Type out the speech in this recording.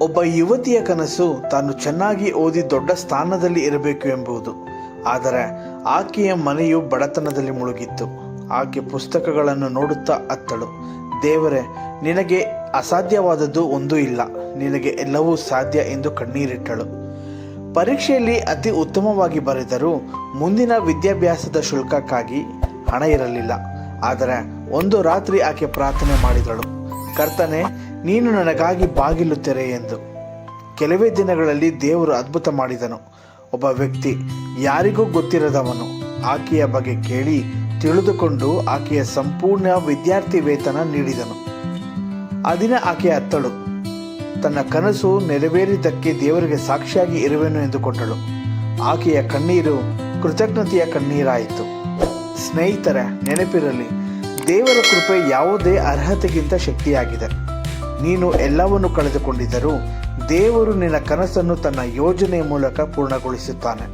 ಒಬ್ಬ ಯುವತಿಯ ಕನಸು ತಾನು ಚೆನ್ನಾಗಿ ಓದಿ ದೊಡ್ಡ ಸ್ಥಾನದಲ್ಲಿ ಇರಬೇಕು ಎಂಬುದು. ಆದರೆ ಆಕೆಯ ಮನೆಯು ಬಡತನದಲ್ಲಿ ಮುಳುಗಿತ್ತು. ಆಕೆ ಪುಸ್ತಕಗಳನ್ನು ನೋಡುತ್ತಾ ಅತ್ತಳು. ದೇವರೇ, ನಿನಗೆ ಅಸಾಧ್ಯವಾದದ್ದು ಒಂದೂ ಇಲ್ಲ, ನಿನಗೆ ಎಲ್ಲವೂ ಸಾಧ್ಯ ಎಂದು ಕಣ್ಣೀರಿಟ್ಟಳು. ಪರೀಕ್ಷೆಯಲ್ಲಿ ಅತಿ ಉತ್ತಮವಾಗಿ ಬರೆದರೂ ಮುಂದಿನ ವಿದ್ಯಾಭ್ಯಾಸದ ಶುಲ್ಕಕ್ಕಾಗಿ ಹಣ ಇರಲಿಲ್ಲ. ಆದರೆ ಒಂದು ರಾತ್ರಿ ಆಕೆ ಪ್ರಾರ್ಥನೆ ಮಾಡಿದಳು, ಕರ್ತನೇ, ನೀನು ನನಗಾಗಿ ಬಾಗಿಲು ತೆರೆ ಎಂದು. ಕೆಲವೇ ದಿನಗಳಲ್ಲಿ ದೇವರು ಅದ್ಭುತ ಮಾಡಿದನು. ಒಬ್ಬ ವ್ಯಕ್ತಿ, ಯಾರಿಗೂ ಗೊತ್ತಿರದವನು, ಆಕೆಯ ಬಗ್ಗೆ ಕೇಳಿ ತಿಳಿದುಕೊಂಡು ಆಕೆಯ ಸಂಪೂರ್ಣ ವಿದ್ಯಾರ್ಥಿ ವೇತನ ನೀಡಿದನು. ಆ ದಿನ ಆಕೆ ಅತ್ತಳು. ತನ್ನ ಕನಸು ನೆರವೇರಿದ್ದಕ್ಕೆ ದೇವರಿಗೆ ಸಾಕ್ಷಿಯಾಗಿ ಇರುವೆನು ಎಂದುಕೊಂಡಳು. ಆಕೆಯ ಕಣ್ಣೀರು ಕೃತಜ್ಞತೆಯ ಕಣ್ಣೀರಾಯಿತು. ಸ್ನೇಹಿತರೆ, ನೆನಪಿರಲಿ, ದೇವರ ಕೃಪೆ ಯಾವುದೇ ಅರ್ಹತೆಗಿಂತ ಶಕ್ತಿಯಾಗಿದೆ. ನೀನು ಎಲ್ಲವನ್ನು ಕಳೆದುಕೊಂಡಿದ್ದರೂ ದೇವರು ನಿನ್ನ ಕನಸನ್ನು ತನ್ನ ಯೋಜನೆಯ ಮೂಲಕ ಪೂರ್ಣಗೊಳಿಸುತ್ತಾನೆ.